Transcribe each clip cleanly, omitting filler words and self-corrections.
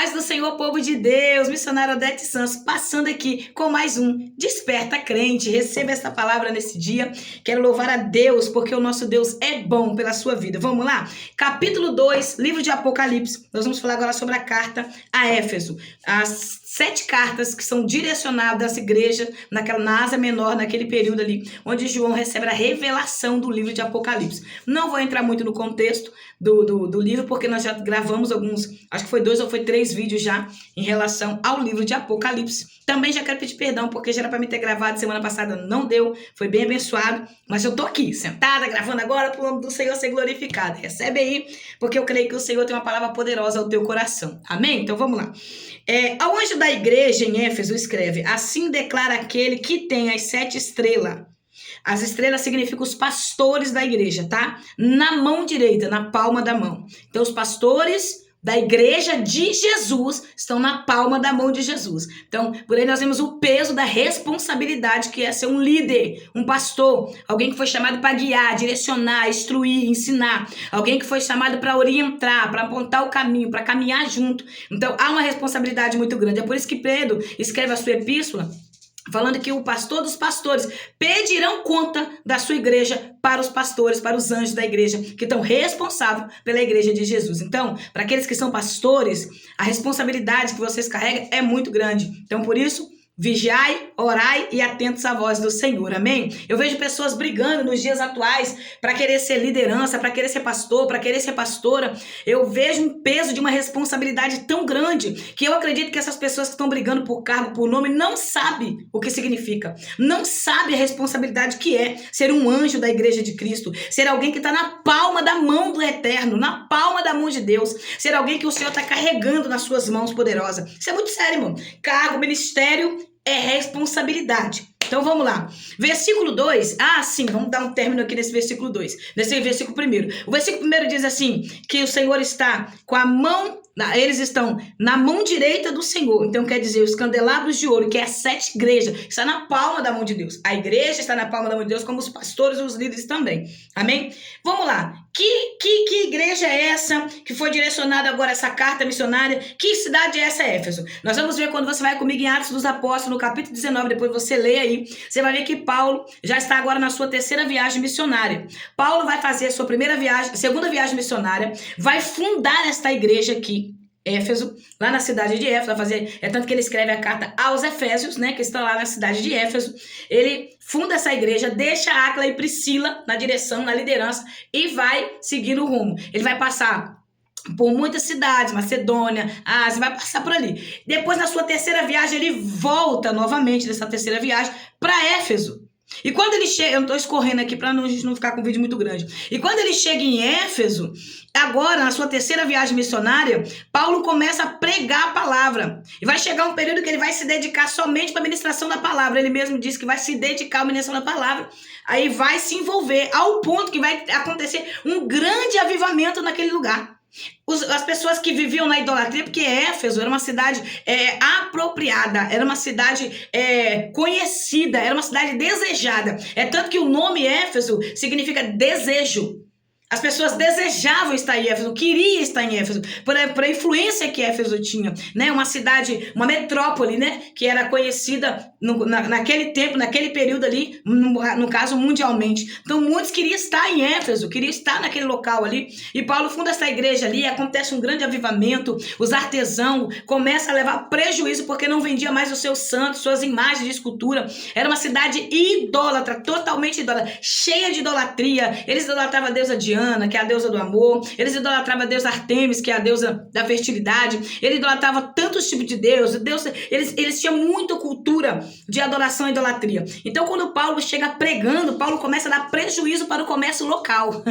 Paz do Senhor, povo de Deus, missionária Odete Santos, passando aqui com mais um Desperta Crente. Receba essa palavra nesse dia. Quero louvar a Deus, porque o nosso Deus é bom pela sua vida. Vamos lá? Capítulo 2, livro de Apocalipse. Nós vamos falar agora sobre a carta a Éfeso. As 7 cartas que são direcionadas à igreja na Ásia Menor, naquele período ali, onde João recebe a revelação do livro de Apocalipse. Não vou entrar muito no contexto do livro, porque nós já gravamos alguns, acho que foi 2 ou foi 3 vídeos já, em relação ao livro de Apocalipse. Também já quero pedir perdão, porque já era para me ter gravado semana passada, não deu, foi bem abençoado, mas eu tô aqui, sentada, gravando agora, para o nome do Senhor ser glorificado. Recebe aí, porque eu creio que o Senhor tem uma palavra poderosa ao teu coração. Amém? Então vamos lá. Ao anjo da igreja em Éfeso escreve: assim declara aquele que tem as 7 estrelas. As estrelas significam os pastores da igreja, tá? Na mão direita, na palma da mão. Então, os pastores da igreja de Jesus estão na palma da mão de Jesus. Então, por aí nós vemos o peso da responsabilidade que é ser um líder, um pastor, alguém que foi chamado para guiar, direcionar, instruir, ensinar, alguém que foi chamado para orientar, para apontar o caminho, para caminhar junto. Então, há uma responsabilidade muito grande. É por isso que Pedro escreve a sua epístola falando que o pastor dos pastores pedirão conta da sua igreja para os pastores, para os anjos da igreja, que estão responsáveis pela igreja de Jesus. Então, para aqueles que são pastores, a responsabilidade que vocês carregam é muito grande. Então, por isso, vigiai, orai e atentos à voz do Senhor, amém? Eu vejo pessoas brigando nos dias atuais para querer ser liderança, para querer ser pastor, para querer ser pastora. Eu vejo um peso de uma responsabilidade tão grande que eu acredito que essas pessoas que estão brigando por cargo, por nome, não sabem o que significa. Não sabem a responsabilidade que é ser um anjo da igreja de Cristo, ser alguém que está na palma da mão do Eterno, na palma da mão de Deus, ser alguém que o Senhor está carregando nas suas mãos poderosas. Isso é muito sério, irmão. Cargo, ministério é responsabilidade. Então vamos lá. Versículo 2. Sim, vamos dar um término aqui nesse versículo 2. Nesse versículo 1. O versículo 1 diz assim: que o Senhor está com a mão, eles estão na mão direita do Senhor. Então quer dizer, os candelabros de ouro, que é as 7 igrejas, está na palma da mão de Deus. A igreja está na palma da mão de Deus, como os pastores e os líderes também. Amém? Vamos lá. Que igreja é essa que foi direcionada agora essa carta missionária? Que cidade é essa, Éfeso? Nós vamos ver quando você vai comigo em Atos dos Apóstolos, no capítulo 19, depois você lê aí, você vai ver que Paulo já está agora na sua 3ª viagem missionária. Paulo vai fazer a sua segunda viagem missionária, vai fundar esta igreja aqui, Éfeso, lá na cidade de Éfeso, vai fazer, tanto que ele escreve a carta aos Efésios, né, que estão lá na cidade de Éfeso. Ele funda essa igreja, deixa Áquila e Priscila na direção, na liderança, e vai seguindo o rumo. Ele vai passar por muitas cidades, Macedônia, Ásia, vai passar por ali. Depois, na sua 3ª viagem, ele volta novamente dessa 3ª viagem para Éfeso. E quando ele chega, eu não estou escorrendo aqui para não ficar com um vídeo muito grande. E quando ele chega em Éfeso, agora na sua 3ª viagem missionária, Paulo começa a pregar a palavra. E vai chegar um período que ele vai se dedicar somente para a ministração da palavra. Ele mesmo disse que vai se dedicar à ministração da palavra. Aí vai se envolver ao ponto que vai acontecer um grande avivamento naquele lugar. As pessoas que viviam na idolatria, porque Éfeso era uma cidade apropriada, era uma cidade conhecida, era uma cidade desejada. É tanto que o nome Éfeso significa desejo. As pessoas desejavam estar em Éfeso, queriam estar em Éfeso, por a influência que Éfeso tinha, né? Uma cidade, uma metrópole, né? Que era conhecida naquele tempo, naquele período ali, no caso mundialmente. Então muitos queriam estar em Éfeso, queriam estar naquele local ali. E Paulo funda essa igreja ali, acontece um grande avivamento, os artesãos começam a levar prejuízo porque não vendia mais os seus santos, suas imagens de escultura. Era uma cidade idólatra, totalmente idólatra, cheia de idolatria. Eles idolatravam a deusa Diana, que é a deusa do amor. Eles idolatravam a deusa Artemis, que é a deusa da fertilidade. Eles idolatravam tantos tipos de deuses. Eles tinham muita cultura de adoração e idolatria. Então, quando Paulo chega pregando, Paulo começa a dar prejuízo para o comércio local.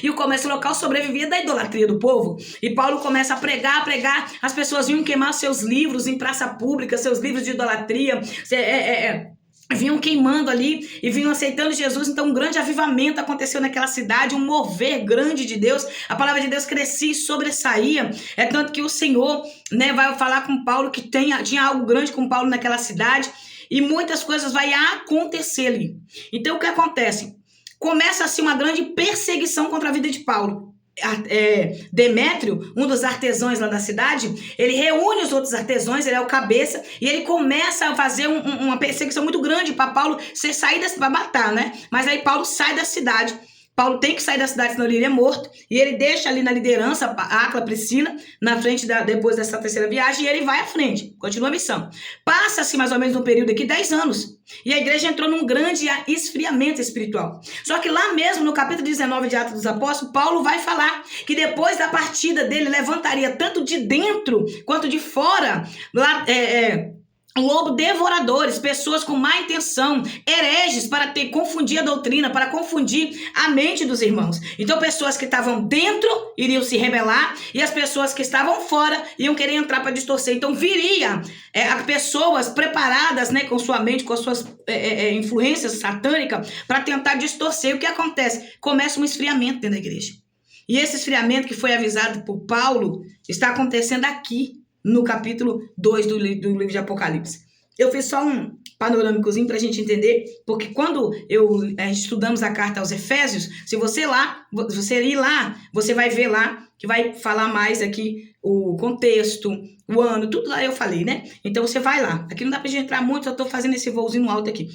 E o comércio local sobrevivia da idolatria do povo. E Paulo começa a pregar. As pessoas vinham queimar seus livros em praça pública, seus livros de idolatria. Vinham queimando ali e vinham aceitando Jesus. Então um grande avivamento aconteceu naquela cidade, um mover grande de Deus. A palavra de Deus crescia e sobressaía. É tanto que o Senhor, né, vai falar com Paulo que tinha algo grande com Paulo naquela cidade e muitas coisas vai acontecer ali. Então o que acontece? Começa assim uma grande perseguição contra a vida de Paulo. Demétrio, um dos artesãos lá da cidade, ele reúne os outros artesãos, ele é o cabeça, e ele começa a fazer uma perseguição muito grande para Paulo sair para matar, né? Mas aí Paulo sai da cidade. Paulo tem que sair da cidade, senão ele é morto. E ele deixa ali na liderança Áquila, Priscila, na frente, depois dessa terceira viagem, e ele vai à frente, continua a missão. Passa-se mais ou menos um período aqui, 10 anos. E a igreja entrou num grande esfriamento espiritual. Só que lá mesmo, no capítulo 19 de Atos dos Apóstolos, Paulo vai falar que depois da partida dele, levantaria tanto de dentro quanto de fora, lobo devoradores, pessoas com má intenção, hereges para confundir a doutrina, para confundir a mente dos irmãos. Então, pessoas que estavam dentro iriam se rebelar e as pessoas que estavam fora iam querer entrar para distorcer. Então, viria pessoas preparadas, né, com sua mente, com as suas influências satânicas para tentar distorcer. O que acontece? Começa um esfriamento dentro da igreja. E esse esfriamento que foi avisado por Paulo está acontecendo aqui, no capítulo 2 do livro de Apocalipse. Eu fiz só um panorâmicozinho para a gente entender, porque quando estudamos a carta aos Efésios, se você ir lá, você vai ver lá que vai falar mais aqui o contexto, o ano, tudo lá eu falei, né? Então você vai lá. Aqui não dá pra gente entrar muito, eu tô fazendo esse voozinho alto aqui.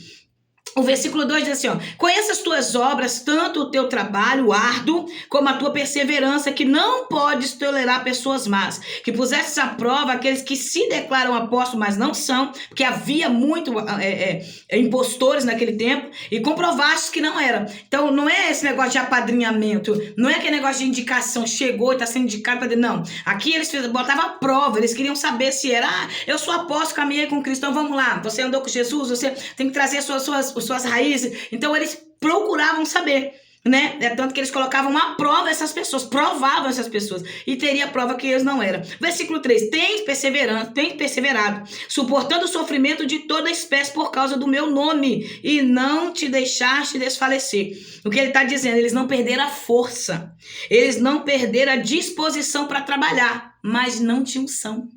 O versículo 2 diz assim, ó: conheça as tuas obras, tanto o teu trabalho árduo, como a tua perseverança, que não podes tolerar pessoas más, que pusesses à prova aqueles que se declaram apóstolos, mas não são, porque havia muito impostores naquele tempo, e comprovaste que não era. Então, não é esse negócio de apadrinhamento, não é aquele negócio de indicação, chegou e está sendo indicado para não. Aqui eles botavam a prova, eles queriam saber se era, eu sou apóstolo, caminhei com Cristo, então vamos lá, você andou com Jesus, você tem que trazer suas raízes. Então eles procuravam saber, né? Tanto que eles colocavam à prova essas pessoas, provavam essas pessoas, e teria prova que eles não eram. Versículo 3: tens perseverado, suportando o sofrimento de toda espécie por causa do meu nome, e não te deixaste desfalecer. O que ele está dizendo? Eles não perderam a força, eles não perderam a disposição para trabalhar, mas não tinham unção.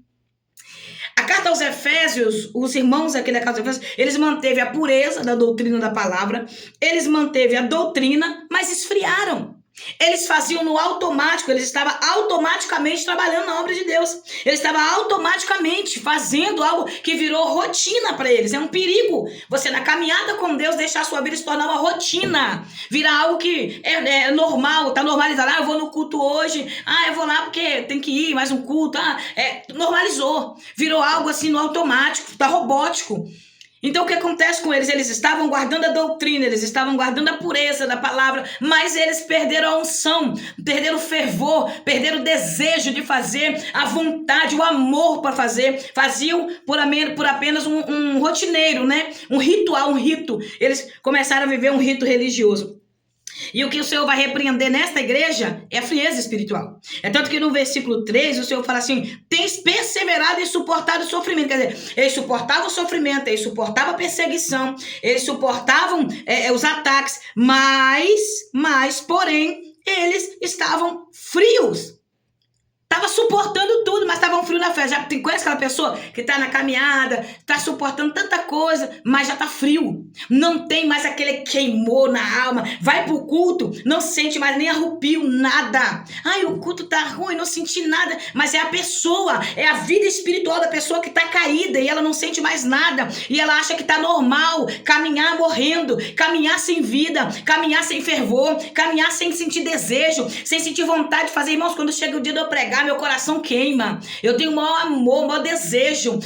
A carta aos Efésios, os irmãos aqui da carta aos Efésios, eles manteve a pureza da doutrina da palavra, eles manteve a doutrina, mas esfriaram. Eles faziam no automático, eles estavam automaticamente trabalhando na obra de Deus. Eles estavam automaticamente fazendo algo que virou rotina para eles. É um perigo você, na caminhada com Deus, deixar a sua vida se tornar uma rotina. Virar algo que é normal, tá normalizado. Eu vou no culto hoje, eu vou lá porque tem que ir, mais um culto. Normalizou. Virou algo assim no automático, tá robótico. Então o que acontece com eles? Eles estavam guardando a doutrina, eles estavam guardando a pureza da palavra, mas eles perderam a unção, perderam o fervor, perderam o desejo de fazer, a vontade, o amor para fazer. Faziam por apenas um rotineiro, né? Um ritual, um rito. Eles começaram a viver um rito religioso. E o que o Senhor vai repreender nesta igreja é a frieza espiritual. É tanto que no versículo 3 o Senhor fala assim: tens perseverado e suportado o sofrimento. Quer dizer, eles suportavam o sofrimento, eles suportavam a perseguição, eles suportavam os ataques, mas, porém, eles estavam frios. Estava suportando tudo, mas estava frio na fé. Já conhece aquela pessoa que está na caminhada, está suportando tanta coisa, mas já está frio. Não tem mais aquele queimor na alma. Vai para o culto, não sente mais nem arrepio, nada. O culto está ruim, não senti nada. Mas é a pessoa, é a vida espiritual da pessoa que está caída e ela não sente mais nada. E ela acha que está normal caminhar morrendo, caminhar sem vida, caminhar sem fervor, caminhar sem sentir desejo, sem sentir vontade de fazer. Irmãos, quando chega o dia de eu pregar, meu coração queima, eu tenho o maior amor, o maior desejo.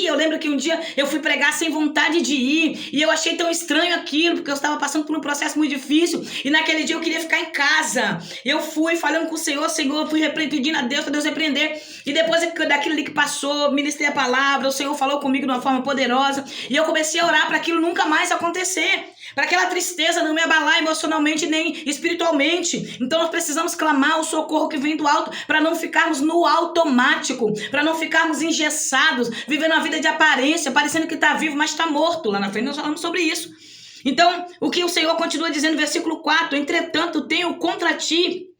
Eu lembro que um dia eu fui pregar sem vontade de ir, e eu achei tão estranho aquilo, porque eu estava passando por um processo muito difícil, e naquele dia eu queria ficar em casa. Eu fui falando com o Senhor, eu fui pedindo a Deus para Deus repreender, e depois daquilo ali que passou, ministrei a palavra, o Senhor falou comigo de uma forma poderosa, e eu comecei a orar para aquilo nunca mais acontecer, para aquela tristeza não me abalar emocionalmente nem espiritualmente. Então nós precisamos clamar o socorro que vem do alto, para não ficarmos no automático, para não ficarmos engessados, vivendo a vida de aparência, parecendo que está vivo, mas está morto. Lá na frente nós falamos sobre isso. Então, o que o Senhor continua dizendo no versículo 4: entretanto, tenho contra ti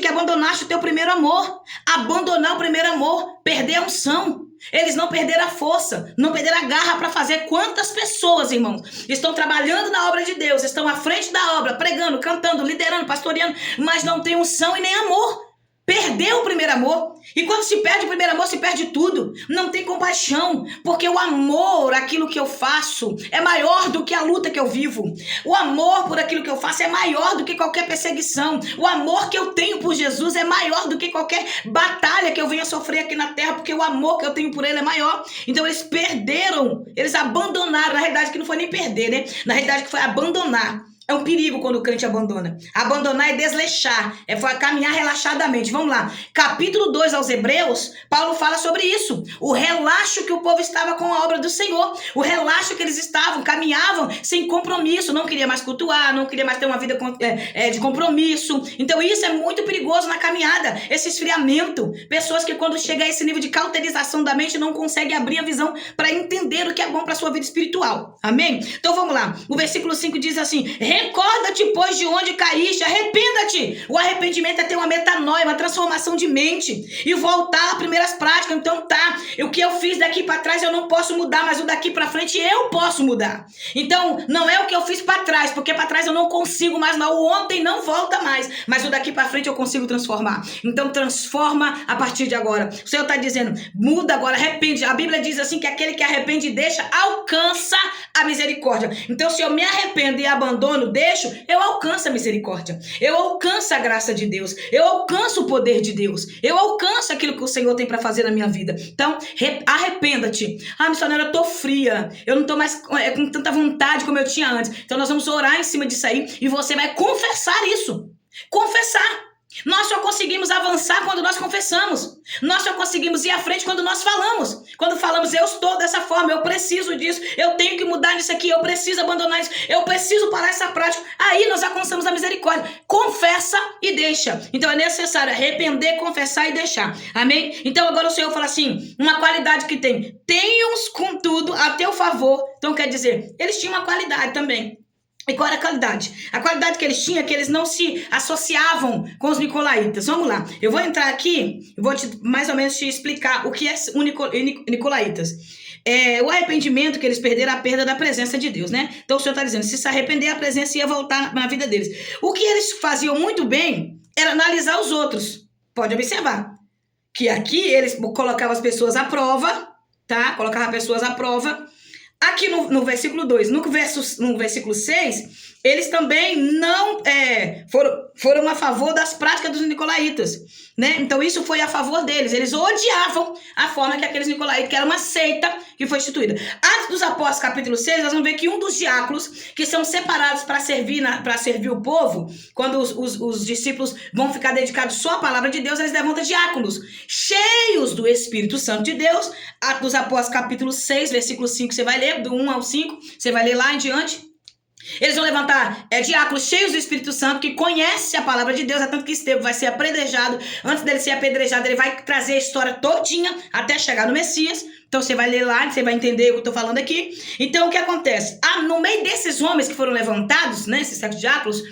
que abandonaste o teu primeiro amor. Abandonar o primeiro amor, perder a unção. Eles não perderam a força, não perderam a garra para fazer. Quantas pessoas, irmãos, estão trabalhando na obra de Deus, estão à frente da obra, pregando, cantando, liderando, pastoreando, mas não tem unção e nem amor. Perdeu o primeiro amor. E quando se perde o primeiro amor, se perde tudo. Não tem compaixão, porque o amor, aquilo que eu faço, é maior do que a luta que eu vivo. O amor por aquilo que eu faço é maior do que qualquer perseguição. O amor que eu tenho por Jesus é maior do que qualquer batalha que eu venha sofrer aqui na terra, porque o amor que eu tenho por ele é maior. Então eles perderam, eles abandonaram. Na realidade que não foi nem perder, né? Na realidade que foi abandonar. É um perigo quando o crente abandona. Abandonar é desleixar, é caminhar relaxadamente. Vamos lá. Capítulo 2 aos Hebreus, Paulo fala sobre isso. O relaxo que o povo estava com a obra do Senhor. O relaxo que eles estavam, caminhavam sem compromisso. Não queria mais cultuar, não queria mais ter uma vida de compromisso. Então isso é muito perigoso na caminhada. Esse esfriamento. Pessoas que quando chega a esse nível de cauterização da mente não conseguem abrir a visão para entender o que é bom para a sua vida espiritual. Amém? Então vamos lá. O versículo 5 diz assim: recorda-te, pois, de onde caíste, arrependa-te. O arrependimento é ter uma metanoia, uma transformação de mente e voltar às primeiras práticas. Então tá, o que eu fiz daqui para trás eu não posso mudar, mas o daqui para frente eu posso mudar. Então não é o que eu fiz para trás, porque para trás eu não consigo mais, não. O ontem não volta mais, mas o daqui para frente eu consigo transformar. Então transforma a partir de agora. O Senhor está dizendo, muda agora, arrepende. A Bíblia diz assim que aquele que arrepende e deixa, alcança a misericórdia. Então se eu me arrependo e abandono, deixo, eu alcanço a misericórdia, eu alcanço a graça de Deus, eu alcanço o poder de Deus, eu alcanço aquilo que o Senhor tem para fazer na minha vida. Então, arrependa-te. Missionária, eu tô fria, eu não tô mais com tanta vontade como eu tinha antes. Então nós vamos orar em cima disso aí e você vai confessar isso. Confessar. Nós só conseguimos avançar quando nós confessamos. Nós só conseguimos ir à frente quando nós falamos. Quando falamos, eu estou dessa forma, eu preciso disso, eu tenho que mudar nisso aqui, eu preciso abandonar isso, eu preciso parar essa prática. Aí nós alcançamos a misericórdia. Confessa e deixa. Então é necessário arrepender, confessar e deixar. Amém? Então agora o Senhor fala assim, uma qualidade que tem. Tenham-os contudo a teu favor. Então quer dizer, eles tinham uma qualidade também. E qual era a qualidade? A qualidade que eles tinham é que eles não se associavam com os nicolaítas. Vamos lá. Eu vou entrar aqui e vou mais ou menos te explicar o que é nicolaítas. O arrependimento que eles perderam, a perda da presença de Deus, né? Então o Senhor está dizendo, se arrepender, a presença ia voltar na vida deles. O que eles faziam muito bem era analisar os outros. Pode observar que aqui eles colocavam as pessoas à prova, tá? Colocavam pessoas à prova. Aqui no versículo 2, no versículo 6, eles também não foram a favor das práticas dos nicolaítas, né? Então isso foi a favor deles. Eles odiavam a forma que aqueles nicolaítas, que era uma seita que foi instituída. Atos dos Apóstolos, capítulo 6, nós vamos ver que um dos diáconos, que são separados para servir o povo, quando os discípulos vão ficar dedicados só à palavra de Deus, eles levantam diáconos, cheios do Espírito Santo de Deus. Atos dos Apóstolos, capítulo 6, versículo 5, você vai ler, do 1 ao 5, você vai ler lá em diante. Eles vão levantar diáconos cheios do Espírito Santo, que conhece a palavra de Deus, é tanto que Estevão vai ser apedrejado. Antes dele ser apedrejado, ele vai trazer a história todinha até chegar no Messias. Então você vai ler lá, você vai entender o que eu estou falando aqui. Então o que acontece? No meio desses homens que foram levantados, né, esses 7 diáconos,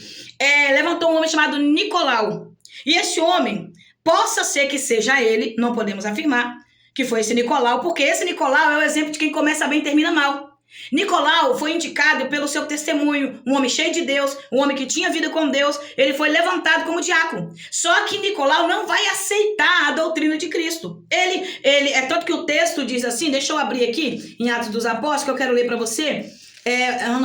levantou um homem chamado Nicolau. E esse homem, possa ser que seja ele, não podemos afirmar que foi esse Nicolau, porque esse Nicolau é o exemplo de quem começa bem e termina mal. Nicolau foi indicado pelo seu testemunho, um homem cheio de Deus, um homem que tinha vida com Deus. Ele foi levantado como diácono. Só que Nicolau não vai aceitar a doutrina de Cristo. Ele é tanto que o texto diz assim, deixa eu abrir aqui em Atos dos Apóstolos, que eu quero ler para você.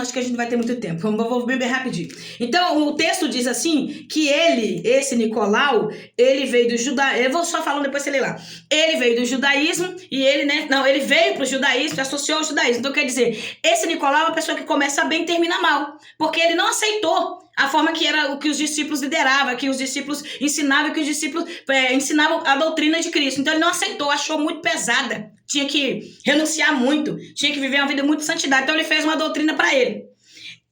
Acho que a gente não vai ter muito tempo, vou bem rapidinho. Então o texto diz assim, que esse Nicolau, ele veio do judaísmo. Eu vou só falando, depois você lê lá. Ele veio do judaísmo e ele veio para o judaísmo, associou ao judaísmo. Então quer dizer, esse Nicolau é uma pessoa que começa bem e termina mal, porque ele não aceitou a forma que era o que os discípulos lideravam, que os discípulos ensinavam, que os discípulos ensinavam a doutrina de Cristo. Então ele não aceitou, achou muito pesada, tinha que renunciar muito, tinha que viver uma vida muito de santidade. Então ele fez uma doutrina para ele.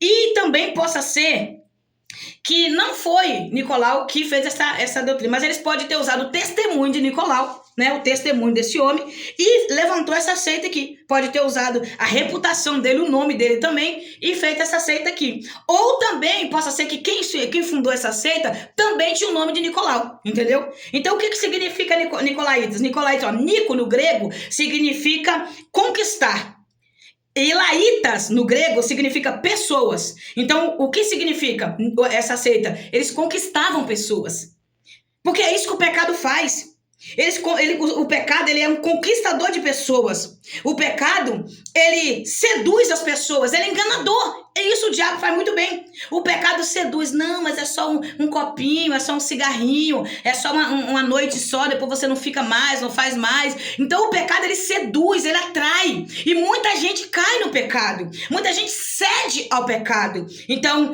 E também possa ser que não foi Nicolau que fez essa doutrina, mas eles podem ter usado o testemunho de Nicolau, né, o testemunho desse homem, e levantou essa seita aqui. Pode ter usado a reputação dele, o nome dele também, e feito essa seita aqui. Ou também possa ser que quem fundou essa seita também tinha o nome de Nicolau, entendeu? Então o que significa Nicolaitas? Nicolaitas, ó, Nico no grego significa conquistar. E laitas, no grego, significa pessoas. Então, o que significa essa seita? Eles conquistavam pessoas. Porque é isso que o pecado faz. O pecado, ele é um conquistador de pessoas. O pecado, ele seduz as pessoas. Ele é enganador. É isso, o diabo faz muito bem. O pecado seduz. Não, mas é só um copinho, é só um cigarrinho, é só uma noite só, depois você não fica mais, não faz mais. Então o pecado, ele seduz, ele atrai. E muita gente cai no pecado. Muita gente cede ao pecado. Então,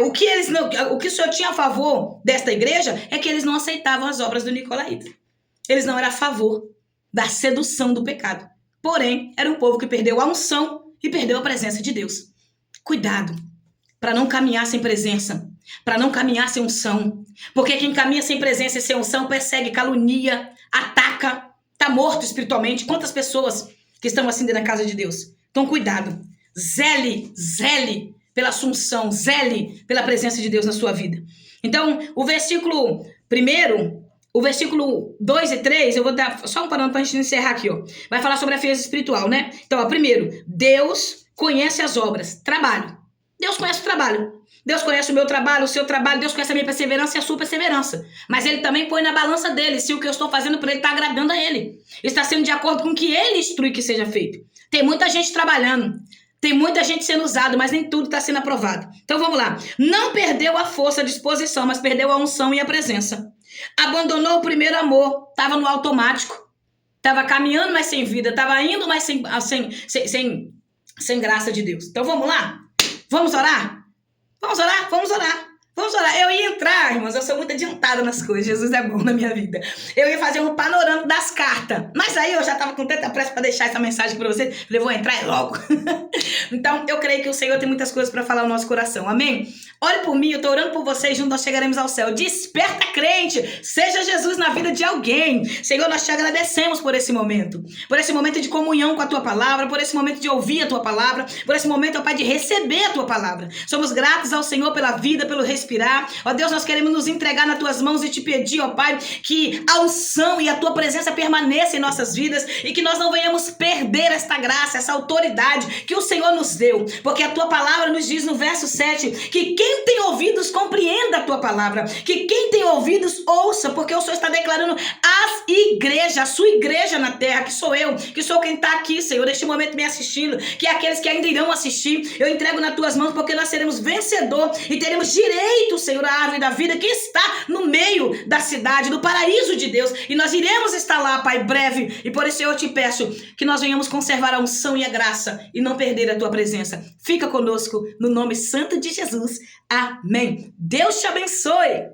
o que o Senhor tinha a favor desta igreja é que eles não aceitavam as obras do Nicolaíta. Eles não eram a favor da sedução do pecado. Porém, era um povo que perdeu a unção e perdeu a presença de Deus. Cuidado para não caminhar sem presença, para não caminhar sem unção. Porque quem caminha sem presença e sem unção persegue, calunia, ataca, está morto espiritualmente. Quantas pessoas que estão assim dentro da casa de Deus? Então, cuidado. Zele pela unção, zele pela presença de Deus na sua vida. Então, o versículo 2 e 3, eu vou dar só um parâmetro para a gente encerrar aqui, ó. Vai falar sobre a frieza espiritual, né? Então, ó, primeiro, Deus conhece as obras, trabalho. Deus conhece o trabalho. Deus conhece o meu trabalho, o seu trabalho. Deus conhece a minha perseverança e a sua perseverança. Mas Ele também põe na balança dele se o que eu estou fazendo por Ele está agradando a Ele. Está sendo de acordo com o que Ele instrui que seja feito. Tem muita gente trabalhando. Tem muita gente sendo usada, mas nem tudo está sendo aprovado. Então, vamos lá. Não perdeu a força, a disposição, mas perdeu a unção e a presença. Abandonou o primeiro amor, estava no automático, estava caminhando, mas sem vida, estava indo, mas sem graça de Deus. Então vamos lá? Vamos orar? Vamos orar? Vamos orar. Vamos orar. Eu ia entrar, irmãos, eu sou muito adiantada nas coisas, Jesus é bom na minha vida. Eu ia fazer um panorama das cartas, mas aí eu já estava com tanta pressa para deixar essa mensagem para você, falei, vou entrar logo. Então, eu creio que o Senhor tem muitas coisas para falar no nosso coração, amém? Ore por mim, eu estou orando por vocês, juntos nós chegaremos ao céu. Desperta, crente, seja Jesus na vida de alguém. Senhor, nós te agradecemos por esse momento de comunhão com a tua palavra, por esse momento de ouvir a tua palavra, por esse momento, ó Pai, de receber a tua palavra. Somos gratos ao Senhor pela vida, pelo respirar. Ó Deus, nós queremos nos entregar nas tuas mãos e te pedir, ó Pai, que a unção e a tua presença permaneça em nossas vidas e que nós não venhamos perder esta graça, essa autoridade que o Senhor nos deu, porque a tua palavra nos diz no verso 7 que quem tem ouvidos compreenda a tua palavra, que quem tem ouvidos ouça, porque o Senhor está declarando as igrejas, a sua igreja na terra, que sou eu, que sou quem está aqui, Senhor, neste momento me assistindo, que aqueles que ainda irão assistir, eu entrego nas tuas mãos, porque nós seremos vencedor e teremos direito, Senhor, à árvore da vida que está no meio da cidade, do paraíso de Deus, e nós iremos estar lá, Pai, breve, e por isso eu te peço que nós venhamos conservar a unção e a graça e não perder a tua presença. Fica conosco no nome santo de Jesus. Amém. Deus te abençoe.